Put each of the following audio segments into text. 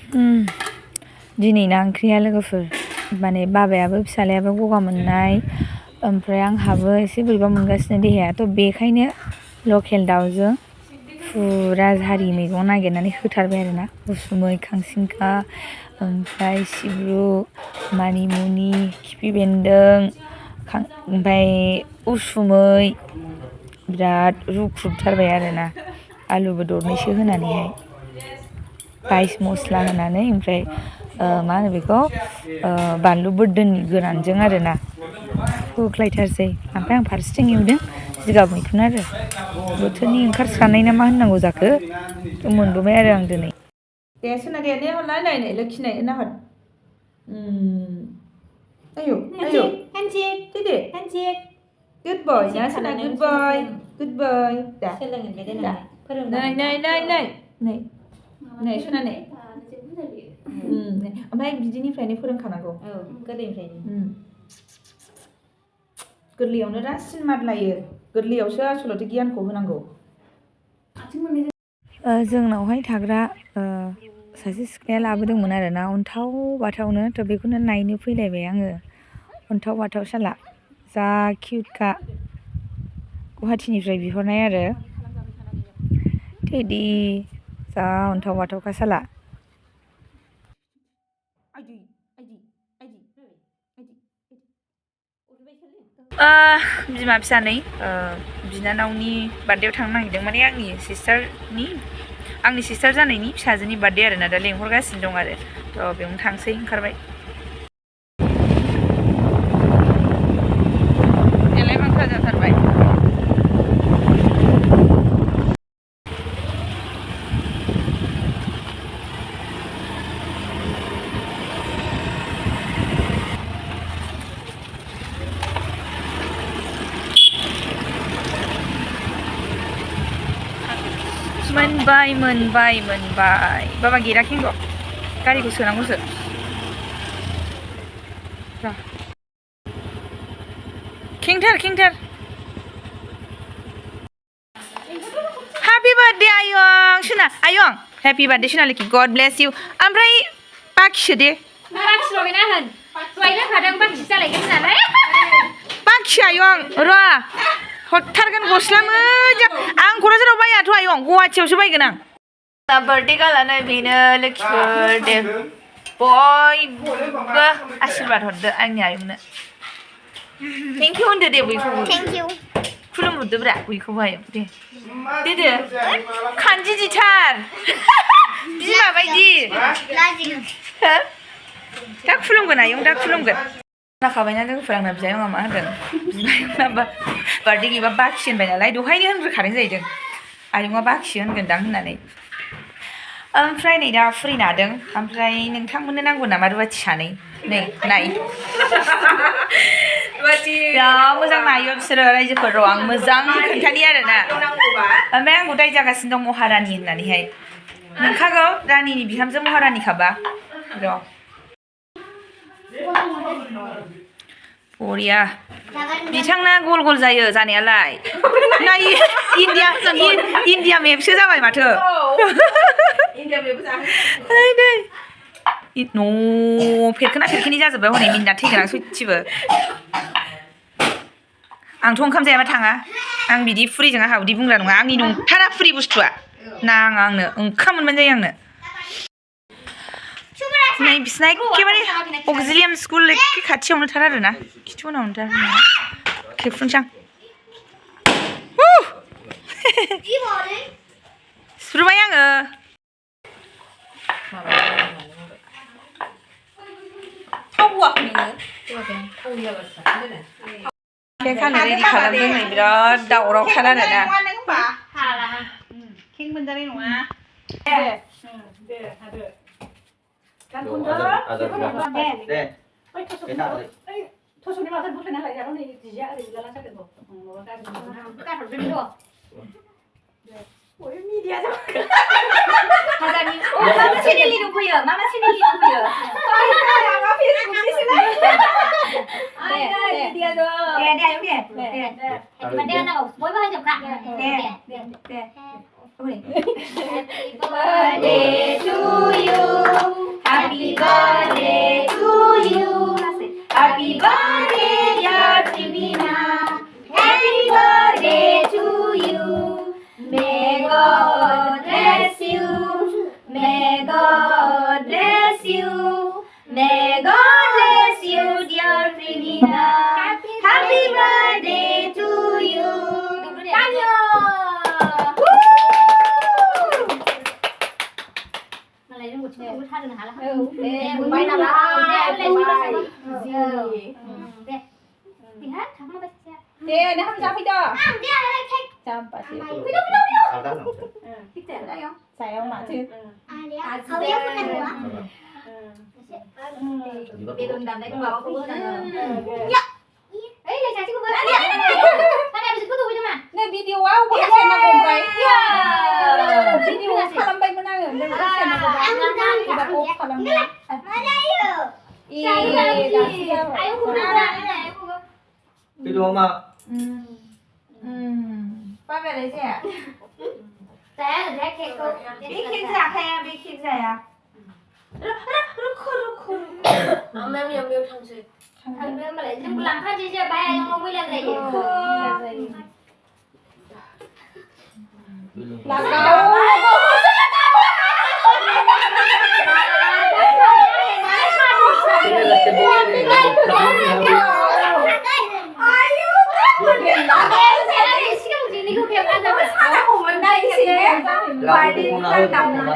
दिनैना ओंख्रिया लोगोफोर माने बाबायाबो फिसालायाबो गगा मोननाय ओमफ्राय आंहाबो एसे बोरैबा मोनगासिनो देहायाथ' बेखायनो लकेल दाउजों फुरा जारि मैगं नागिरनानै होथारबाय आरोना उसुमै खांसिंखा ओमफ्राय सिब्रु मानिमुनि खिफि बेन्दों ओमफ्राय उसुमै बिराद रुख्रुबथारबाय आरोना आलुबो दरनैसो होनानैहाय राइस मस्ला होनानै ओमफ्राय मा होनो बेखौ बानलु बोरदोननि गोरानजों आरोना होख्लायथारसै ओमफ्राय आं फारसेथिं एवदों जिगाब मैखुन आरो बोथोरनि ओंखारस्रानाय ना मा होननांगौ जाखो मोनबोबाय आरो आं दिनै दे सोना दे ने हरला नाय लोखिनाय नाहर आयौ आयौ हेन्डशेक दे हेन्डशेक गुड बय ना सोना गुड बय दा सोलोंगोन दे दा नै नै नै नै नै नै सोना नै ओमफ्राय बिदिनिफ्रायनो फोरोंखानांगौ औ गोरलैनिफ्रायनो गोरलैयावनो रासिन मादलायो गोरलैयावसो आसलथे गियानखौ होनांगौ जोंनावहाय थाग्रा सासे सिख्लाया लाबोदोंमोन आरोना अन्थाव बाथावनो थ' बेखौनो नायनो फैलायबाय आङो अन्थाव बाथाव साला जा किउटखा गुवाहाटिनिफ्राय बिहरनाय आरो टेडि जा अन्थाव बाथावखा साला बिमा फिसानै बिनानावनि बार्थडेआव थांनो नागिरदों माने आंनि सिस्टार जानायनि फिसाजोनि बार्थडे आरोना दा लेंहरगासिनो दं आरो थ' बेयावनो थांसै ओंखारबाय देलाय मांखा जाथारबाय मोनबाय बाबा गेटाखिं र' गारिखौ सोनांगौसो र' खेंथार हेपि बार्थडे आयं सोना आयं हेपि बार्थडे सोनालिखि गड ब्लेस इउ ओमफ्राय बाखिसो दे बाखिल'गैना होन दहाय होखादों बाखि जालायगोन होननानै बाखि आयं र' हरथारगोन गस्ला मोजां आं क'क्राझाराव बायाथ' आयं गुवाहाटियावसो बायगोन आं बार्थडे गालानो बेनो लोखिफोर दे बयबो आशीर्बाद हरदो आंनि आयंनो थेंक इउ होनदो दे बयखौबो थेंक इउ खुलुमहरदोब्रा बयखौबो आयं दे खानजिजिथार बिमा बायदि दा खुलुमगोन आयं दा खुलुमगोन खोनाखाबायना लोगोफोर आंना बियायंआ मा होनदों बिमायंना बार्थडे गैबा बाखि होनबाय नालाय दहायनो होनग्रोखादों जाहैदों आयंआ बाखि होनगोनदां होननानै ओमफ्राय नै दा फुरि नादों ओमफ्राय नोंथांमोननो नांगौ नामा रुवाथि सानै नै नाय बिराद मोजां नायो बिसोरो रायजोफोर र' आं मोजां खोन्थानि आरोना ओमफ्राय आंखौ दाय जागासिनो दं महारानि होननानैहाय नोंखागौ रानिनि बिहामजो महारानिखाबा र' बरिया बिथांना गल गल जायो जानायालाय नाय इन्डिया मेपसो जाबाय माथो न' फेरखोना जाजोब्बाय हनै मिनिना थैगोन आं सयथिबो आंथ' ओंखाम जायाबा थाङा आं बिदि फुरिजों आंहा उदै बुंग्रा नङा आंनि नंथारा फुरि बुस्थुआ नाङा आंनो ओंखाम मोनबानो जायो आंनो नै बिसिना एखेबारे अक्जिलियाम स्कुल एखे खाथियावनो थार आरोना खिथु उनावनो थार खेबफ्रुनसां सुरुबाय आङो केक हानो रेडि खालामदों नै बिराद दावरावथार आरोना केक मोनजानाय नङा दे हादो थस'नि माथो बुथायना लायजागोन नै जिया ओरै उलाला जागोन मिडिया जाबाय हाजारनि मा चेनेलनि दंफैयो मा चेनेलनि दंफैयो मा फेसबुकनिसो मिडिया दं दे नाव बयबो होजोबखा दे Happy birthday to you birthday to you. Happy birthday, dear Trivina. Happy birthday to you. May God bless you. May God bless you. May God bless you, dear Trivina. Happy birthday to you. Tanyo! Này nó một chút cũng tha được hả là không? Bay nào là lên bay. Đây. Đi hát thắm nó bay xe. Nè, nó không sao phi đo. Đi đây thích. Chăm bà chị. Phi đâu. áo đắt không? Thích trẻ đây không? Xài ông nọ chứ. Không biết cái này nữa. Đi đừng đầm đấy cũng bảo không này. Ấy đây chị có vừa. Đây này. Cái này mình cứ tụi mà. Nè video wow, có cái xem nó cùng vậy. Video làm bay mà năng ở đây có xem nó cùng vậy. Thì bà ốp còn làm gì? Ý, Ai cũng ra này. Cái đồ mà Ba về đấy chị ạ. Thế là thế cô. Biết khi giặc hay à? Biết khi giặc à? Mẹ miêu miêu thằng gì? Thằng miêu mà lại làm khác chứ bay ai không biết làm gì. là cậu. cái này là cái bộ này là cô không hư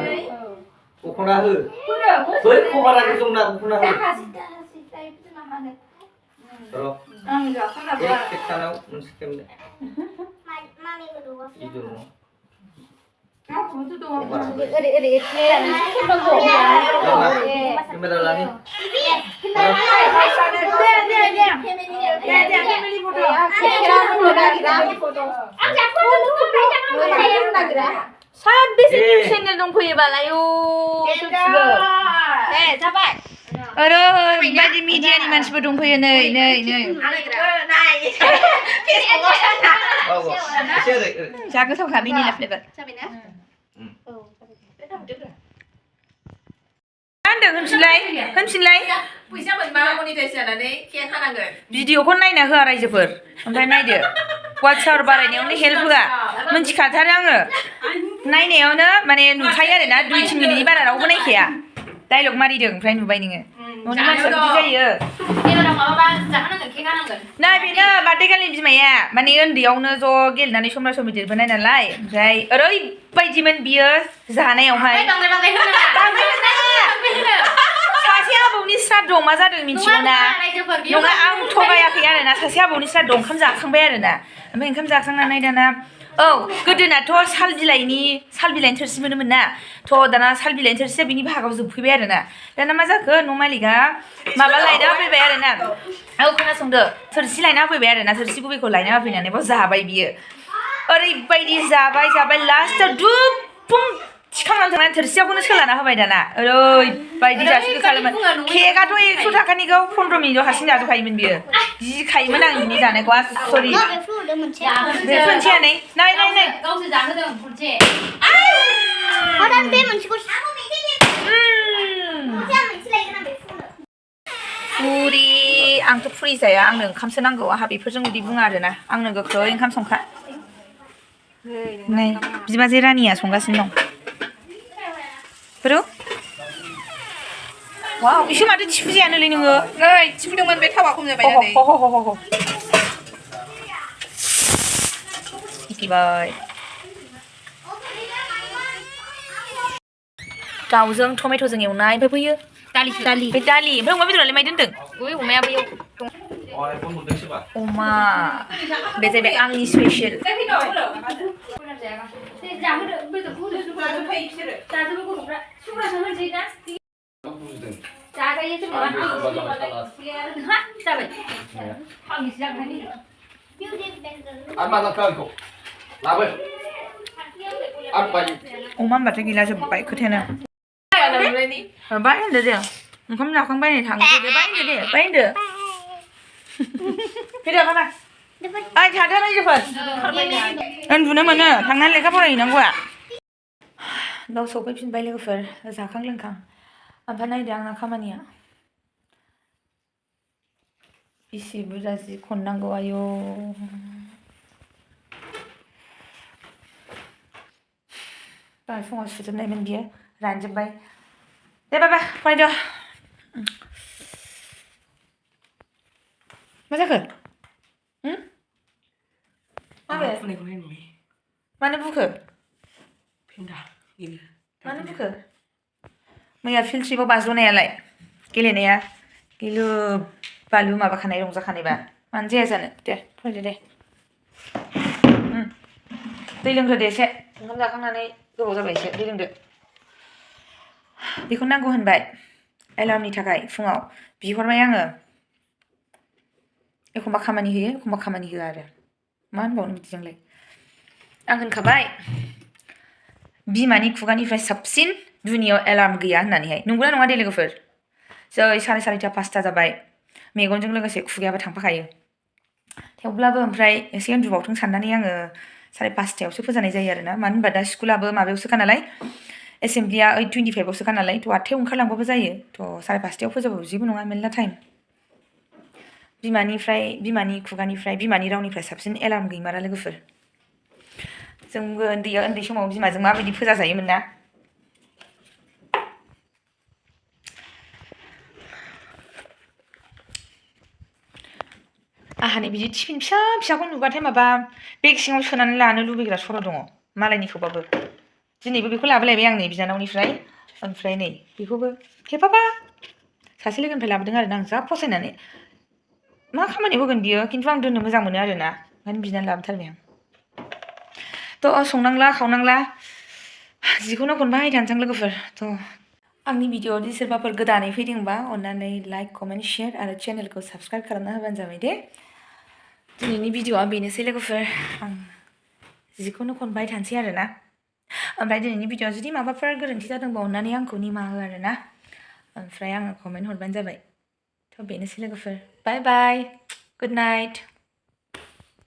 cô không hư với cô vào cái trong nào cô không hư rồi cái cái nào mình sẽ kiếm đi được không? Cái là đi. 서비스 채널 동포에 발라요. 네, 잡아. 바지 미디어니 만스버 동포에 네. 자, 그 성함 미니라 플레버. 안돼 흠실라이 फैसा मोनबा मनिटाइजेसनानै cake हानांगोन भिडिअखौ नायना होआ रायजोफोर ओमफ्राय नायदो वाट्सआवर बारायनायावनो help होआ मिन्थिखाथारो आङो नायनायावनो माने नुखायो आरोना 2-3 मिनिटनि बारा रावबो नायखाया डायलग मारिदों ओमफ्राय नुबाय नोङो न'नि मानसिया बिदि जायो नै बेनो बार्थडेखालि बिमाया माने उन्दैयावनो ज' गेलेनानै समब्रा समब्रि देरबोनाय नालाय ओमफ्राय ओरैबायदिमोन बियो जानायावहाय सासे आबौनि श्राद्ध मा जादों मिथिगौ ना नङा आं थगायाखै आरोना सासे आबौनि श्राद्ध ओंखाम जाखांबाय आरोना ओमफ्राय ओंखाम जाखांनानै दाना औ गोदोनाथ' साल बिलाइनि थोरसि मोनोमोन ना थ' दाना साल बिलाइनि थोरसिया बिनि भागाव जोबफैबाय आरोना दाना मा जाखो न' मालिकआ माबा लायना होफैबाय आरोना औ खोनासंदो थोरसि लायना होफैबाय आरोना थोरसि गुबैखौ लायना होफैनानै बाव जाबाय बियो ओरैबायदि जाबाय लास्टआव दुबुं थिखांनानै थांनानै थोरसियावखौनो सोलाना होबाय दाना ओरैबायदि जासिगोखालमोन केकआथ' 100 थाखानिखौ 15 मिनिटआव हारसिं जाजोबखायोमोन बियो गिखायोमोन आं बिनि जानायखौ सरि बे फोनसेयानै नाय गावसो जाहोदों फुनसे पुरि आंथ' पुरि जाया आंनो ओंखामसो नांगौ आंहा बेफोरजों उदै बुङा आरोना आंनो गोख्रै ओंखाम संखा नै बिबाजै रानिया संगासिनो दं Bro? Wow, 이거 마저 치프지 않을래 너가? 네, 치프동만 왜 타와 콤냐 봐야네. 호호호호호. 이기 바이. दाउजों टमेट'जों एवनाय ओमफ्राय बैयो दालि ओमफ्राय अमा बेदरालाय माय दोनदों? ओइ अमाया बैयाव दं। अमा बे जाहैबाय आंनि स्पेशल अमा होनबाथाय गैला जोब्बाय खोथायानो बाय होनदो दे ओंखाम जाखांबाय नै थांदो दे बाय होनदो फैदो बाबा ओइ थादो रायजोफोर उन्दुनो मोनो थांनानै लेखा फरायहैनांगौआ दाउ सफैफिनबाय लोगोफोर जाखां लोंखां ओमफ्राय नायदो आंना खामानिया बेसे बुरजा जि खननांगौ आयौ दहाय फुङाव सुजोबनायमोन बियो रानजोब्बाय दे बाबा फरायदो मा जाखो माबे मानो बुखो मानो बुखो मैया फिल्ड ट्रिपआव बाज्ल'नायालाय गेलेनाया गिलु बालु माबाखानाय रंजाखानायबा मानो जाया जानो दे फरायदो दे दै लोंग्रो दे एसे ओंखाम जाखांनानै गोबाव जाबाय एसे दै लोंदो बेखौ नांगौ होनबाय एलार्मनि थाखाय फुङाव बिहरबाय आङो एखमबा खामानि होयो एखमबा खामानि होआ आरो मा होनबावनो बिदिजोंलाय आं होनखाबाय बिमानि खुगानिफ्राय साबसिन दुनियाव एलार्म गैया होननानैहाय नंगौना नङा दे लोगोफोर जै 4:30 5टा जाबाय मेगनजों लोगोसे खुगायाबो थांफाखायो थेवब्लाबो ओमफ्राय एसे उन्दुबावथों साननानै आङो 5:30 फोजानाय जायो आरोना मानो होनबा दा स्कुलाबो माबायावसोखा नालाय एसेमब्लिया 8:25आवसोखा नालाय थ' 8टायाव ओंखारलांबाबो जायो थ' 5:30 फोजाबाबो जेबो नङा मेरला टाइम बिमानि खुगानिफ्राय बिमानि रावनिफ्राय साबसिन एलार्म गैमारा लोगोफोर जोंबो उन्दै समाव बिमाजों माबायदि फोजाजायोमोन ना आहानि बिदि टिफिन फिसा फिसाखौ नुबाथाय माबा बेग सिङाव सोनानै लानो लुबैग्रा सर' दङ मालायनिखौबाबो दिनैबो बेखौ लाबोलायबाय आं नै बिनानावनिफ्राय ओमफ्राय नै बेखौबो थेफाफा सासे लोगोनिफ्राय लाबोदों आरोना आं जा फसायनानै मा खामानियाव होगोन बियो खिन्थु आं दोननो मोजां मोनो आरोना ओंखायनो बिनानै लाबोथारबाय आं थ' संनांला खावनांला जिखौनो खनबाय थानोसै लोगोफोर थ' आंनि भिडिअआव सोरबाफोर गोदानै फैदोंबा अन्नानै लाइक कमेन्ट शेयार आरो चेनेलखौ साबस्क्राइब खालामना होबानो जाबाय दे दिनैनि भिडिअआ बेनोसै लोगोफोर आं जिखौनो खनबाय थानोसै आरोना ओमफ्राय दिनैनि भिडिअआव जुदि माबाफोर गोरोन्थि जादोंबा अन्नानै आंखौ निमाहा हो आरोना ओमफ्राय आङो कमेन्ट हरबानो जाबाय थ' बेनोसै लोगोफोर बाय बाय गुड नाइट